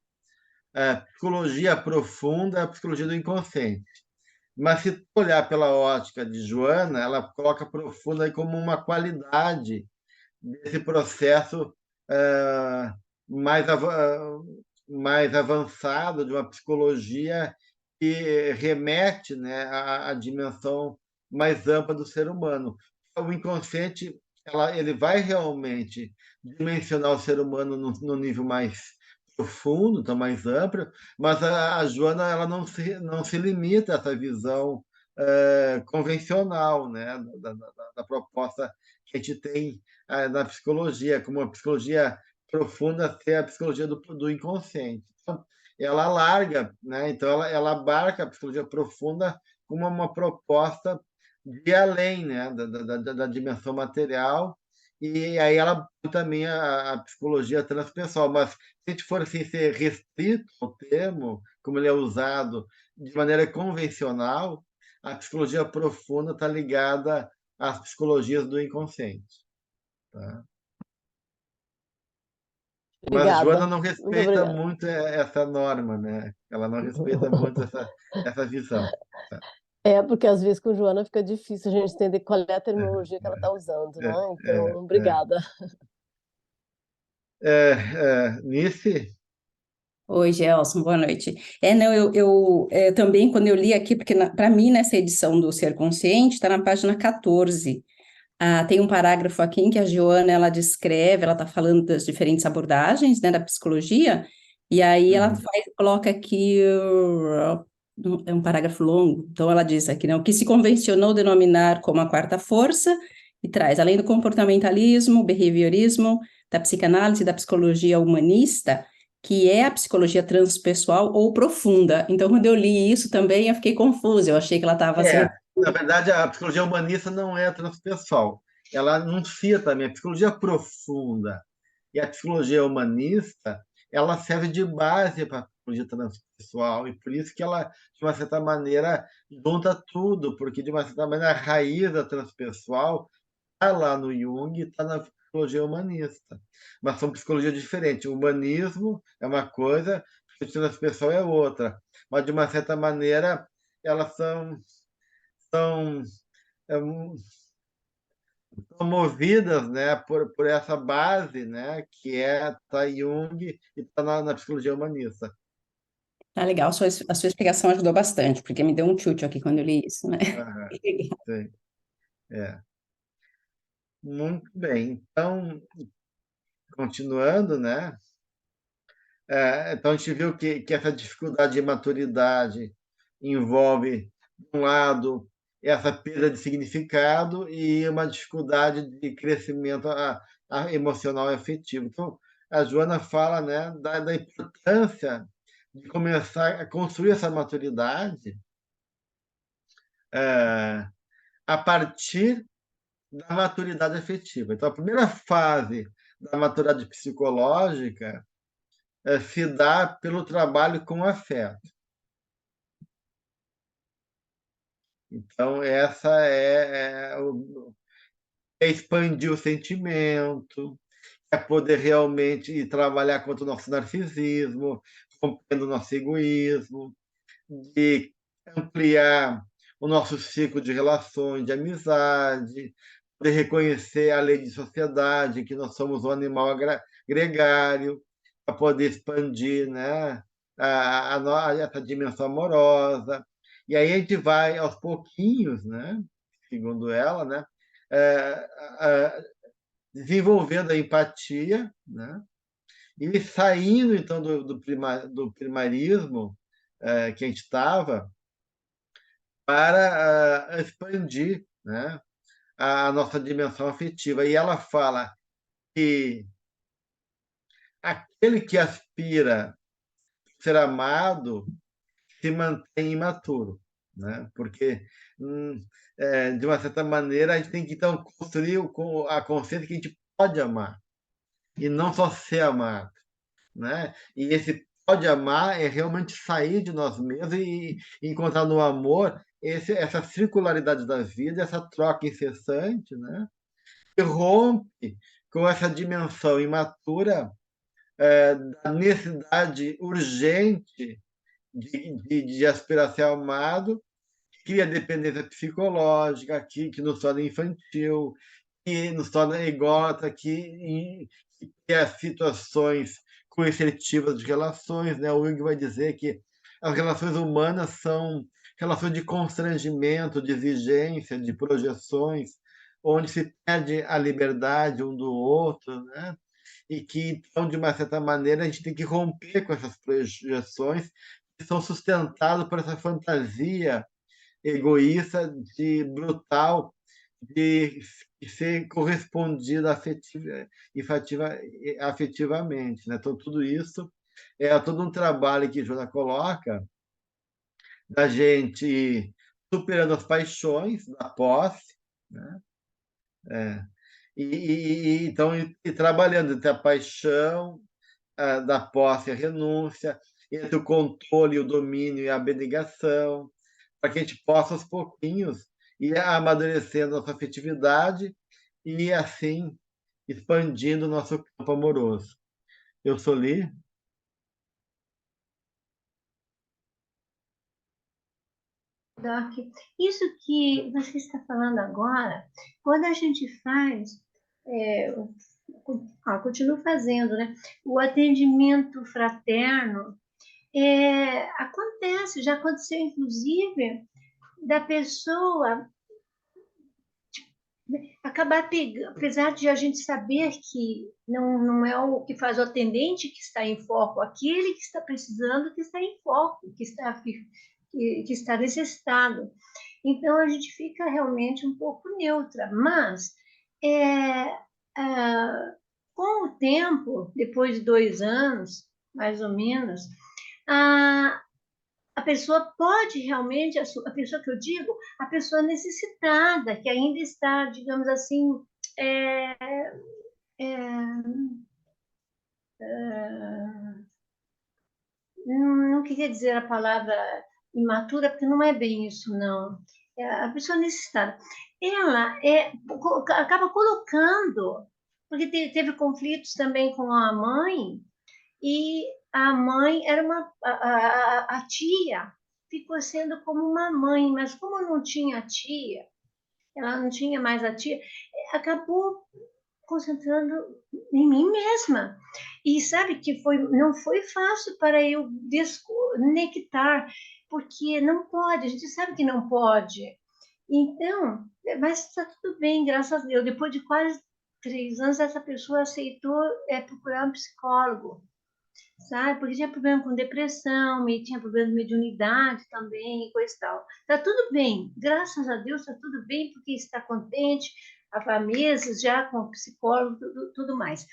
a psicologia profunda é a psicologia do inconsciente. Mas se tu olhar pela ótica de Joana, ela coloca profunda aí como uma qualidade desse processo mais, mais avançado de uma psicologia que remete, né, à dimensão mais ampla do ser humano. O inconsciente ele vai realmente dimensionar o ser humano no nível mais profundo, então mais amplo, mas a Joana ela não se limita a essa visão convencional, né, da proposta que a gente tem na psicologia, como a psicologia profunda ser a psicologia do inconsciente. Então, ela larga, né? Então ela abarca a psicologia profunda como uma proposta de além, né? Da dimensão material, e aí ela também a psicologia transpessoal, mas se a gente for assim, ser restrito ao termo, como ele é usado de maneira convencional, a psicologia profunda está ligada às psicologias do inconsciente. Tá? Mas Joana Obrigada, não muito respeita obrigada. muito essa norma, né? Ela não respeita muito essa visão. Tá? Porque às vezes com Joana fica difícil a gente entender qual é a terminologia que ela está usando, É, né? é, Então, é. obrigada. Nice? Oi, Gelson, boa noite. Não, também, quando eu li aqui, porque para mim, nessa edição do Ser Consciente, está na página 14. Tem um parágrafo aqui em que a Joana, ela descreve, ela está falando das diferentes abordagens, né, da psicologia, e aí ela coloca aqui, é um parágrafo longo, então ela diz aqui, né, o que se convencionou denominar como a quarta força, e traz, além do comportamentalismo, behaviorismo, da psicanálise, da psicologia humanista, que é a psicologia transpessoal ou profunda. Então, quando eu li isso também, eu fiquei confusa. Eu achei que ela estava sendo... Na verdade, a psicologia humanista não é transpessoal. Ela anuncia também a psicologia profunda e a psicologia humanista, ela serve de base para a psicologia transpessoal, e por isso que ela, de uma certa maneira, junta tudo, porque, de uma certa maneira, a raiz da transpessoal está lá no Jung e está na psicologia humanista. Mas são psicologias diferentes. O humanismo é uma coisa, a psicologia transpessoal é outra. Mas, de uma certa maneira, elas são, é, são movidas, né, por essa base, né, que é tá Jung e está na psicologia humanista. Tá legal, a sua explicação ajudou bastante, porque me deu um chute aqui quando eu li isso, né? Aham, sim, é. Muito bem. Então, continuando, né? Então, a gente viu que essa dificuldade de maturidade envolve, de um lado, essa perda de significado e uma dificuldade de crescimento emocional e afetivo. Então, a Joana fala, né, da importância de começar a construir essa maturidade eh, a partir da maturidade afetiva. Então, a primeira fase da maturidade psicológica se dá pelo trabalho com afeto. Então, essa é expandir o sentimento, é poder realmente trabalhar contra o nosso narcisismo, rompendo o nosso egoísmo, de ampliar o nosso ciclo de relações, de amizade, de reconhecer a lei de sociedade, que nós somos um animal gregário, para poder expandir, né, essa dimensão amorosa. E aí a gente vai, aos pouquinhos, né, segundo ela, né, é, é, desenvolvendo a empatia, né, e saindo, então, do primarismo que a gente estava, para expandir, né, a nossa dimensão afetiva. E ela fala que aquele que aspira a ser amado se mantém imaturo, né? Porque, de uma certa maneira, a gente tem que, então, construir a consciência que a gente pode amar, e não só ser amado, né? E esse pode amar é realmente sair de nós mesmos e encontrar no amor essa circularidade da vida, essa troca incessante, né? Que rompe com essa dimensão imatura da necessidade urgente de aspirar a ser amado, cria dependência psicológica, que nos torna infantil, que nos torna ególatra, que cria situações coercitivas de relações, né? O Jung vai dizer que as relações humanas são relações de constrangimento, de exigência, de projeções, onde se perde a liberdade um do outro, né? E que, então, de uma certa maneira, a gente tem que romper com essas projeções que são sustentadas por essa fantasia egoísta, de brutal, de ser correspondido afetivamente, né? Então, tudo isso é todo um trabalho que Joana coloca da gente ir superando as paixões da posse, né? É. Então, trabalhando entre a paixão, da posse e a renúncia, entre o controle, o domínio e a abnegação, para que a gente possa, aos pouquinhos, ir amadurecendo nossa afetividade e, assim, expandindo o nosso campo amoroso. Eu sou Li. Doc, isso que você está falando agora, quando a gente faz, é, continuo fazendo, né? O atendimento fraterno, acontece, já aconteceu, inclusive, da pessoa acabar pegando, apesar de a gente saber que não é o que faz o atendente que está em foco, aquele que está precisando que está em foco, que está nesse estado. Então, a gente fica realmente um pouco neutra, mas é, com o tempo, depois de 2 anos, mais ou menos, a, a pessoa pode realmente, a pessoa que eu digo, a pessoa necessitada, que ainda está, digamos assim, é, é, não queria dizer a palavra imatura, porque não é bem isso, não. É a pessoa necessitada. Ela acaba colocando, porque teve conflitos também com a mãe, e a mãe era a tia ficou sendo como uma mãe, mas como não tinha tia, ela não tinha mais a tia, acabou concentrando em mim mesma. E sabe que não foi fácil para eu desconectar, porque não pode, a gente sabe que não pode. Então, mas está tudo bem, graças a Deus. Depois de quase 3 anos, essa pessoa aceitou procurar um psicólogo, sabe? Porque tinha problema com depressão, e tinha problema de mediunidade também, e coisa e tal. Tá tudo bem, graças a Deus, tá tudo bem, porque está contente, há meses já com o psicólogo, tudo mais.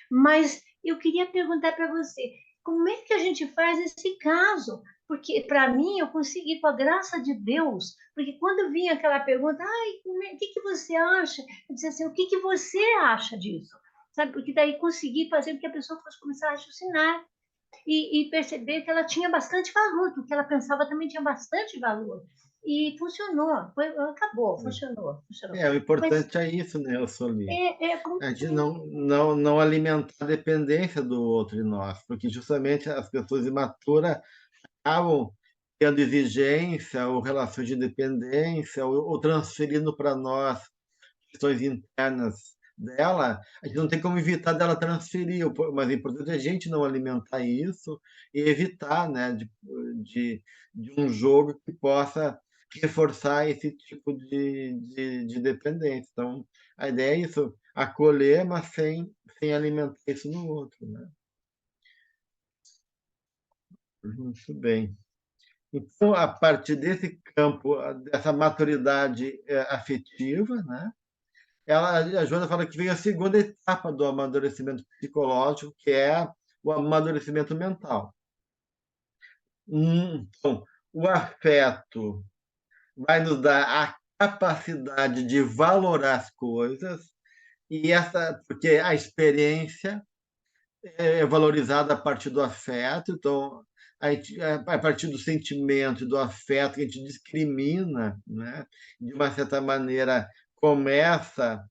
Mas eu queria perguntar para você, como é que a gente faz nesse caso? Porque, para mim, eu consegui, com a graça de Deus, porque quando vinha aquela pergunta, ai, o que você acha? Eu disse assim, o que você acha disso? Sabe? Porque daí consegui fazer com que a pessoa fosse começar a raciocinar e perceber que ela tinha bastante valor, porque ela pensava também tinha bastante valor. E funcionou, acabou, funcionou. O Mas importante é isso, né, Sueli? como A gente não alimentar a dependência do outro de nós, porque justamente as pessoas imaturas acabam tendo exigência ou relações de dependência ou transferindo para nós questões internas dela, a gente não tem como evitar dela transferir, mas o importante é a gente não alimentar isso e evitar, né, de um jogo que possa reforçar esse tipo de dependência. Então, a ideia é isso, acolher, mas sem alimentar isso no outro, né? Muito bem. Então, a partir desse campo, dessa maturidade afetiva, né? A Joana fala que vem a segunda etapa do amadurecimento psicológico, que é o amadurecimento mental. Então, o afeto vai nos dar a capacidade de valorar as coisas, porque a experiência é valorizada a partir do afeto, então a partir do sentimento e do afeto que a gente discrimina, né? De uma certa maneira começa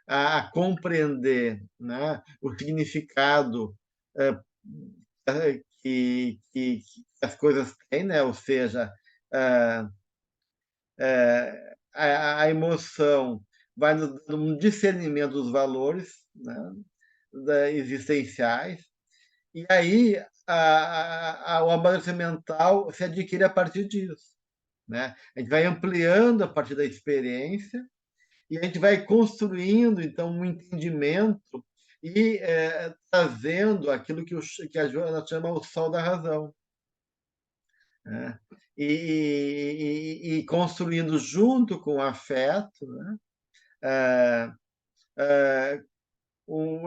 a compreender, né? O significado eh, que as coisas têm, né? Ou seja, eh, a emoção vai nos dando um discernimento dos valores, né? Existenciais, e aí o amadurecimento mental se adquire a partir disso, né? A gente vai ampliando a partir da experiência e a gente vai construindo, então, um entendimento e trazendo aquilo que a Joana chama o sol da razão, né? E construindo junto com o afeto, né? É,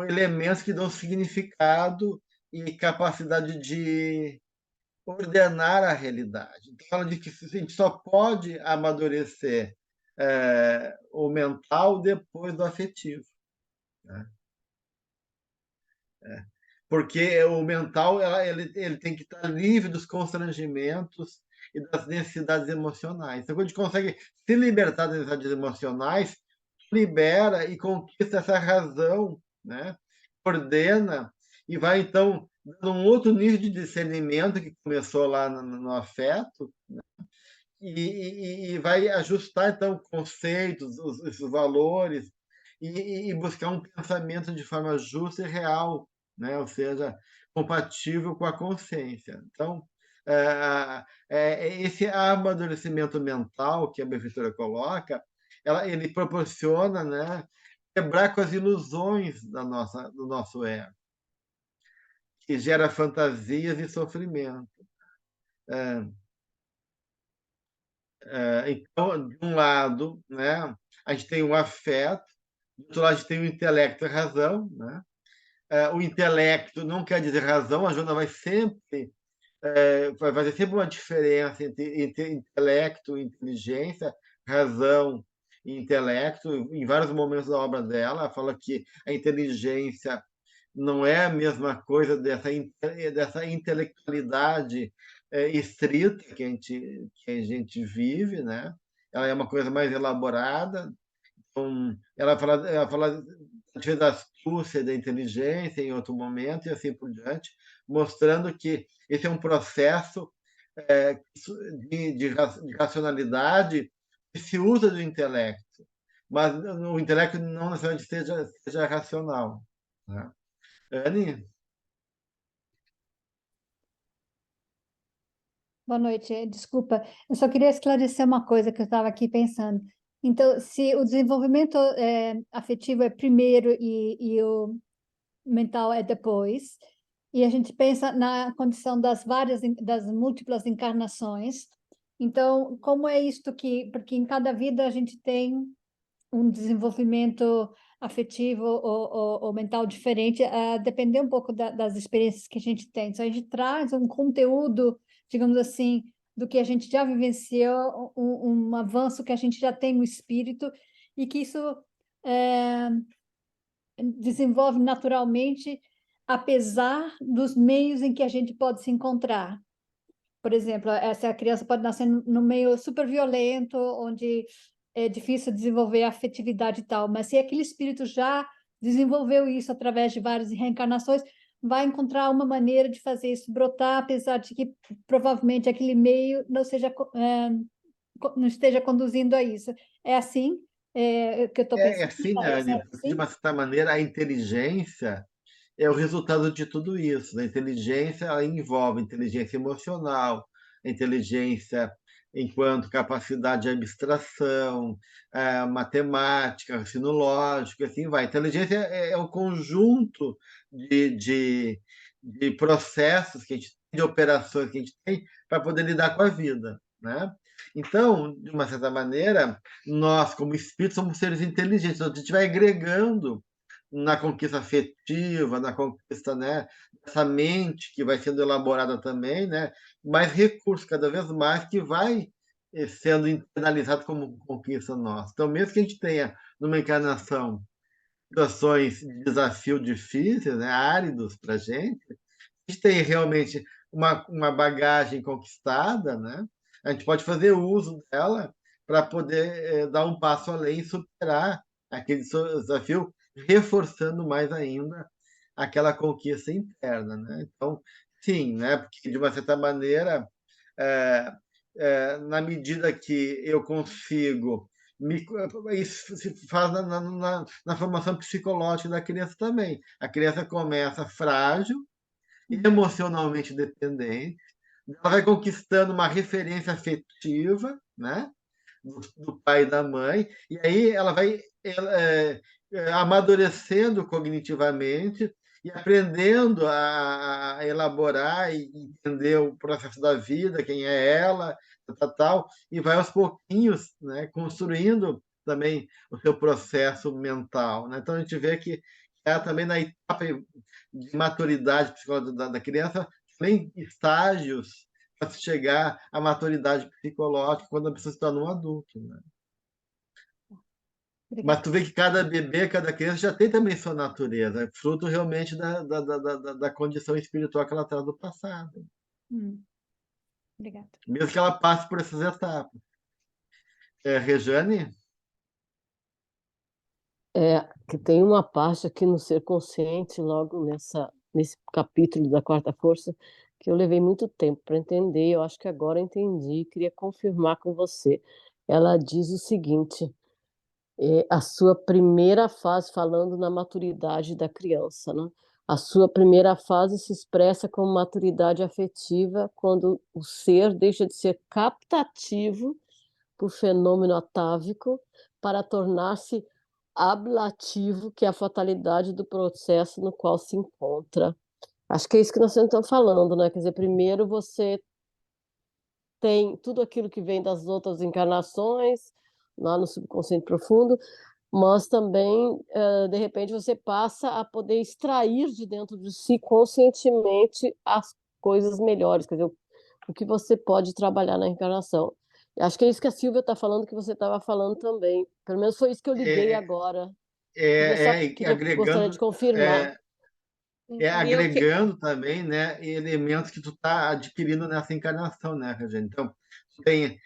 elementos que dão significado e capacidade de ordenar a realidade. Então, ela diz que a gente só pode amadurecer o mental depois do afetivo, né? Porque o mental ele tem que estar livre dos constrangimentos e das necessidades emocionais. Então, quando a gente consegue se libertar das necessidades emocionais, libera e conquista essa razão, né? Ordena e vai, então, dando um outro nível de discernimento que começou lá no afeto, né? E vai ajustar, então, conceitos, esses valores, e buscar um pensamento de forma justa e real, né? Ou seja, compatível com a consciência. Então, esse amadurecimento mental que a benfeitora coloca, ele proporciona, né, quebrar com as ilusões do nosso ego, que gera fantasias e sofrimento. Então, de um lado, né, a gente tem o afeto, do outro lado a gente tem o intelecto e a razão, né? o intelecto não quer dizer razão, a Joana vai sempre vai fazer sempre uma diferença entre intelecto e inteligência, razão e intelecto. Em vários momentos da obra dela, ela fala que a inteligência não é a mesma coisa dessa intelectualidade estrita que a gente vive, né? Ela é uma coisa mais elaborada. Então, ela fala da astúcia, da inteligência em outro momento e assim por diante, mostrando que esse é um processo de racionalidade que se usa do intelecto, mas o intelecto não necessariamente seja racional, né? Anne? Boa noite, desculpa, eu só queria esclarecer uma coisa que eu estava aqui pensando. Então, se o desenvolvimento afetivo é primeiro e o mental é depois, e a gente pensa na condição das múltiplas encarnações, então, como é isto porque em cada vida a gente tem um desenvolvimento afetivo ou mental diferente, a depender um pouco das experiências que a gente tem. Então, a gente traz um conteúdo, digamos assim, do que a gente já vivenciou, um avanço que a gente já tem no espírito, e que isso desenvolve naturalmente, apesar dos meios em que a gente pode se encontrar. Por exemplo, essa criança pode nascer no meio super violento, onde é difícil desenvolver a afetividade e tal, mas se aquele espírito já desenvolveu isso através de várias reencarnações, vai encontrar uma maneira de fazer isso brotar, apesar de que provavelmente aquele meio não esteja conduzindo a isso. É assim que eu estou É pensando? assim, né, Anne? É De assim? uma certa maneira, a inteligência é o resultado de tudo isso, né? A inteligência ela envolve inteligência emocional, inteligência enquanto capacidade de abstração, matemática, raciocínio lógico, assim vai. Inteligência é um conjunto de processos que a gente tem, de operações que a gente tem para poder lidar com a vida, né? Então, de uma certa maneira, nós, como espíritos, somos seres inteligentes. Então, a gente vai agregando na conquista afetiva, na conquista, né, dessa mente que vai sendo elaborada também, né, mais recursos cada vez mais que vai sendo internalizado como conquista nossa. Então, mesmo que a gente tenha numa encarnação situações de desafio difíceis, né, áridos para a gente tem realmente uma bagagem conquistada, né? A gente pode fazer uso dela para poder dar um passo além e superar aquele desafio, reforçando mais ainda aquela conquista interna, né? Então, sim, né? Porque de uma certa maneira, é, na medida que eu consigo isso se faz na formação psicológica da criança também. A criança começa frágil, emocionalmente dependente, ela vai conquistando uma referência afetiva, né, do pai e da mãe, e aí ela vai amadurecendo cognitivamente e aprendendo a elaborar e entender o processo da vida, quem é ela, tal, e vai aos pouquinhos, né, construindo também o seu processo mental, né? Então a gente vê que também na etapa de maturidade psicológica da criança, tem estágios para se chegar à maturidade psicológica quando a pessoa se torna um adulto, né? Mas Obrigada. tu vê que cada bebê, cada criança já tem também sua natureza, é fruto realmente da condição espiritual que ela traz do passado, Obrigada. mesmo que ela passe por essas etapas. Rejane? Que tem uma parte aqui no Ser Consciente, logo nesse capítulo da Quarta Força, que eu levei muito tempo para entender, eu acho que agora entendi, queria confirmar com você. Ela diz o seguinte, a sua primeira fase, falando na maturidade da criança, né? A sua primeira fase se expressa como maturidade afetiva quando o ser deixa de ser captativo por fenômeno atávico para tornar-se ablativo, que é a fatalidade do processo no qual se encontra. Acho que é isso que nós estamos falando, né? Quer dizer, primeiro você tem tudo aquilo que vem das outras encarnações, lá no subconsciente profundo, mas também, de repente, você passa a poder extrair de dentro de si conscientemente as coisas melhores, quer dizer, o que você pode trabalhar na encarnação. Acho que é isso que a Silvia está falando, que você estava falando também. Pelo menos foi isso que eu liguei É, agora. Gostaria de agregando, confirmar. é, E eu que... agregando também, né, elementos que tu está adquirindo nessa encarnação, né, Regiane? Então, tu tem,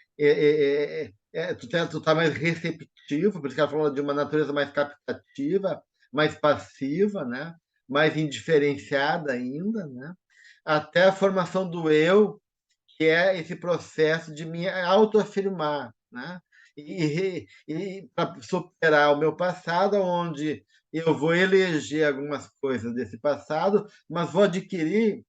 tu tá mais receptivo, por isso que ela falou de uma natureza mais captativa, mais passiva, né, mais indiferenciada ainda, né, até a formação do eu, que é esse processo de me autoafirmar, né? E para superar o meu passado, onde eu vou eleger algumas coisas desse passado, mas vou adquirir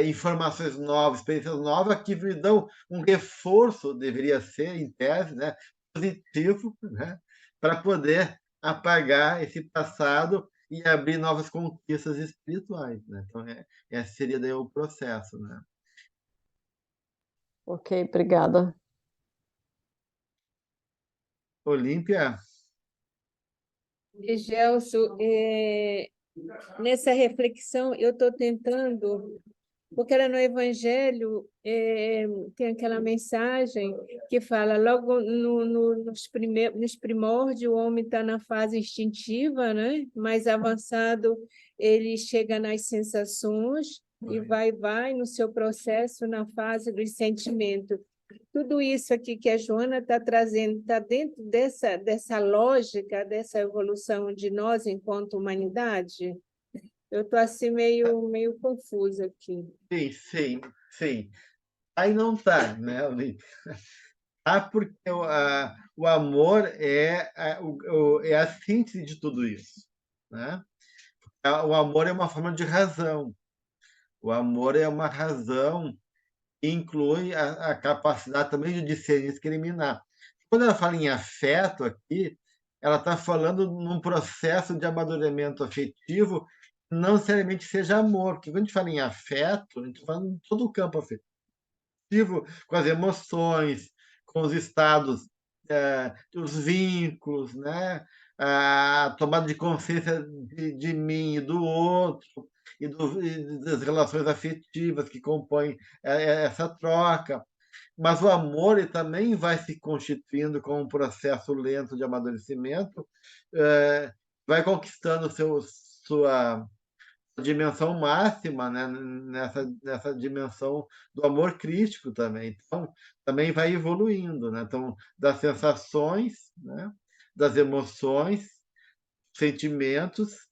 informações novas, experiências novas que me dão um reforço, deveria ser, em tese, né? Positivo, né? Para poder apagar esse passado e abrir novas conquistas espirituais, né? Então, esse seria daí o processo, né? Ok, obrigada. Olímpia? Gelson, nessa reflexão, eu estou tentando, porque ela no Evangelho tem aquela mensagem que fala, logo nos primórdios, o homem está na fase instintiva, né? Mais avançado, ele chega nas sensações e vai no seu processo na fase dos sentimentos. Tudo isso aqui que a Joana está trazendo está dentro dessa lógica, dessa evolução de nós enquanto humanidade? Eu estou assim meio confusa aqui. Sim. Aí não tá, né, Olímpia? Porque o amor é a síntese de tudo isso, né? O amor é uma forma de razão. O amor é uma razão que inclui a capacidade também de discernir e discriminar. Quando ela fala em afeto aqui, ela está falando num processo de amadurecimento afetivo, não necessariamente seja amor, porque quando a gente fala em afeto, a gente está falando em todo o campo afetivo, com as emoções, com os estados, os vínculos, né? A tomada de consciência de mim e do outro, e das relações afetivas que compõem essa troca. Mas o amor ele também vai se constituindo como um processo lento de amadurecimento, vai conquistando sua dimensão máxima, né? Nessa dimensão do amor crístico também. Então, também vai evoluindo, né? Então, das sensações, né? Das emoções, sentimentos,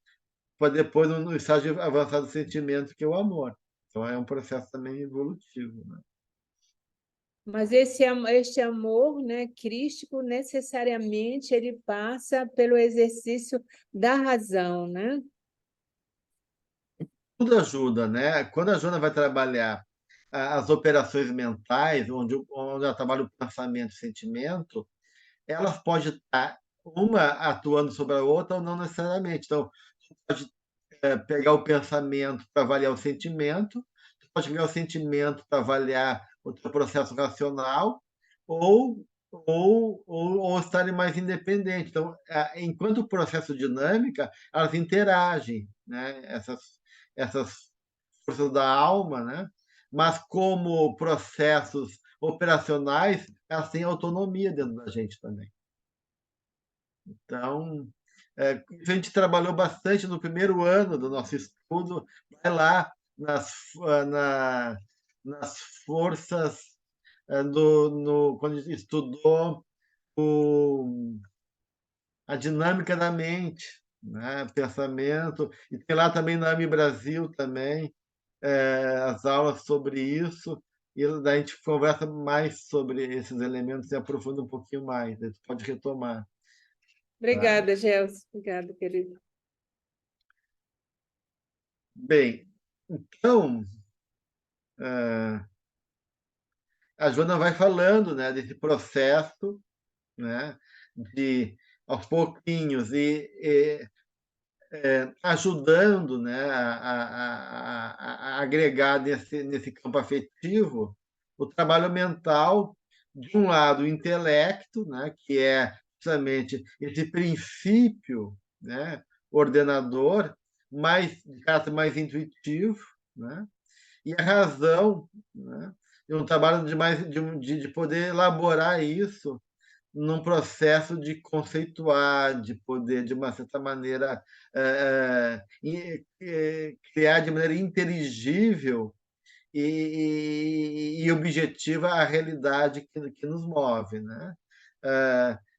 para depois, no estágio avançado do sentimento, que é o amor. Então, é um processo também evolutivo, né? Mas este amor, né, crístico, necessariamente ele passa pelo exercício da razão, né? Tudo ajuda, né? Quando a Joana vai trabalhar as operações mentais, onde ela trabalha o pensamento e o sentimento, elas podem estar uma atuando sobre a outra ou não necessariamente. Então, pode pegar o pensamento para avaliar o sentimento, pode pegar o sentimento para avaliar o teu processo racional, ou, ou estarem mais independentes. Então, enquanto o processo dinâmica, elas interagem, né? Essas forças da alma, né? Mas como processos operacionais, elas têm autonomia dentro da gente também. Então, a gente trabalhou bastante no primeiro ano do nosso estudo, vai lá nas forças, quando a gente estudou a dinâmica da mente, né? Pensamento, e tem lá também na AMI Brasil também, as aulas sobre isso, e daí a gente conversa mais sobre esses elementos e aprofunda um pouquinho mais, a gente pode retomar. Obrigada, Gelson. Obrigada, querido. Bem, então, a Joana vai falando, né, desse processo, né, de aos pouquinhos e ajudando, né, a agregar nesse campo afetivo o trabalho mental, de um lado, o intelecto, né, que é justamente esse princípio, né, ordenador, de caráter mais intuitivo, né? E a razão, né? E um trabalho de poder elaborar isso num processo de conceituar, de poder, de uma certa maneira, criar de maneira inteligível e objetiva a realidade que nos move, né?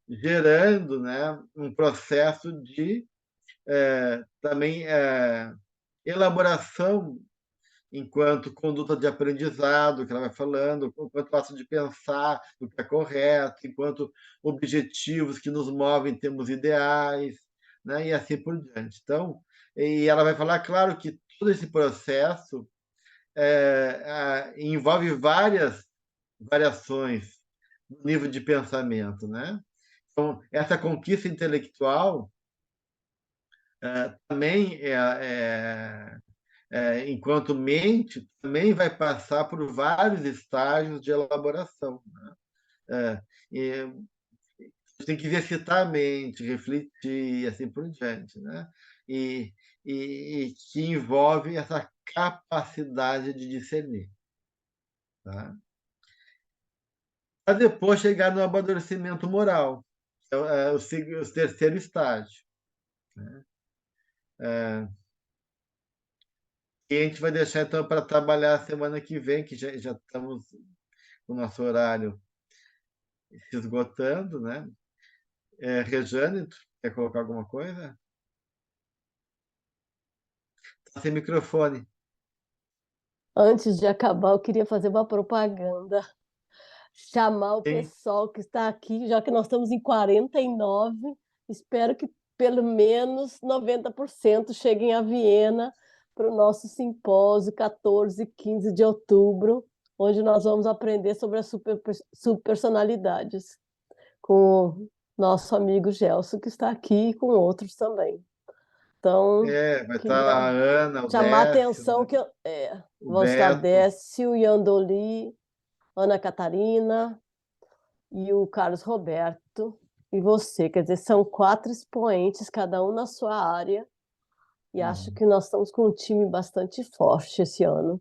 Gerando, né, um processo de também elaboração enquanto conduta de aprendizado, que ela vai falando, enquanto ato de pensar no que é correto, enquanto objetivos que nos movem em termos ideais, né? E assim por diante. Então, e ela vai falar, claro, que todo esse processo envolve várias variações no nível de pensamento, né? Então, essa conquista intelectual também enquanto mente, também vai passar por vários estágios de elaboração, né? E tem que exercitar a mente, refletir, e assim por diante, né? E, e que envolve essa capacidade de discernir, tá? Para depois chegar no amadurecimento moral, que é o terceiro estágio, né? E a gente vai deixar então para trabalhar a semana que vem, que já estamos com o nosso horário se esgotando, né? Rejane, tu quer colocar alguma coisa? Tá sem microfone. Antes de acabar, eu queria fazer uma propaganda, chamar o Sim. pessoal que está aqui, já que nós estamos em 49, espero que pelo menos 90% cheguem a Viena para o nosso simpósio 14 e 15 de outubro, onde nós vamos aprender sobre as subpersonalidades, com o nosso amigo Gelson, que está aqui, e com outros também. Então, Vai estar queria a Ana, o chamar a Décio, atenção né? que O vão estar Beto. Décio, Yandoli, Ana Catarina e o Carlos Roberto e você. Quer dizer, são 4 expoentes, cada um na sua área, e acho que nós estamos com um time bastante forte esse ano,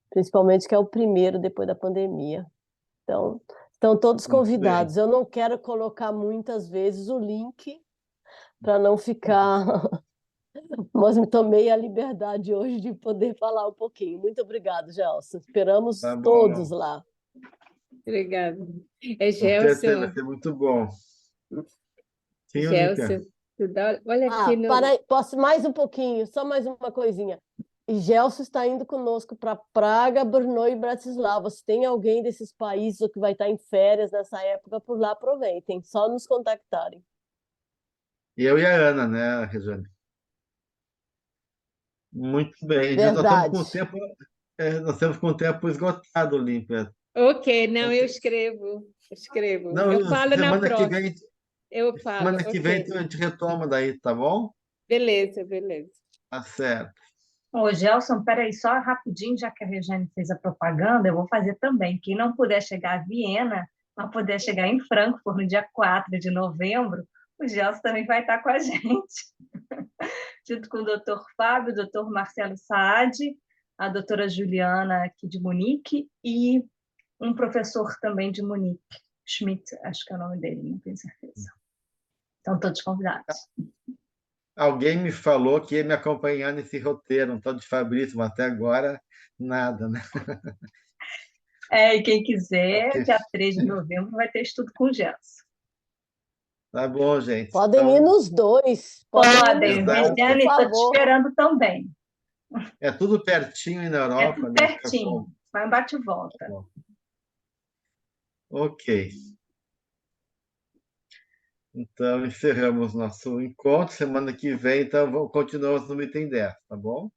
principalmente que é o primeiro depois da pandemia. Então, estão todos Muito bem. convidados. Eu não quero colocar muitas vezes o link para não ficar, mas me tomei a liberdade hoje de poder falar um pouquinho. Muito obrigada, Gelson. Esperamos Tá todos bom. lá. Obrigada. Com certeza, vai Gelson, ser muito bom. Sim, Olímpia. Gelson, olha aqui no. Posso mais um pouquinho, só mais uma coisinha. E Gelson está indo conosco para Praga, Brno e Bratislava. Se tem alguém desses países que vai estar em férias nessa época, por lá aproveitem, só nos contactarem. Eu e a Ana, né, Rejane? Muito bem. Nós estamos com Verdade. o tempo, nós estamos com o tempo esgotado, Olímpia. Ok, não, eu escrevo. Escrevo. Não, Eu falo na semana que próxima. vem, Eu falo, semana que vem ok. a gente retoma daí, tá bom? Beleza, beleza. Tá certo. Ô, Gelson, peraí, só rapidinho, já que a Regiane fez a propaganda, eu vou fazer também. Quem não puder chegar a Viena, mas puder chegar em Frankfurt no dia 4 de novembro, o Gelson também vai estar com a gente, junto com o doutor Fábio, o doutor Marcelo Saad, a doutora Juliana, aqui de Munique, e um professor também de Munique, Schmidt, acho que é o nome dele, não tenho certeza. Estão todos convidados. Alguém me falou que ia me acompanhar nesse roteiro, um tal de Fabrício, mas até agora nada, né? E quem quiser, Ok. dia 3 de novembro, vai ter estudo com o Gelson. Tá bom, gente. Podem ir nos dois. Podem ir nos Podem, dois, por Regiane, estou te favor. esperando também. É tudo pertinho aí na É Europa, tudo né? Fica bom. pertinho, vai um bate e volta. Ok. Então, encerramos nosso encontro. Semana que vem, então, continuamos no Item 10, tá bom?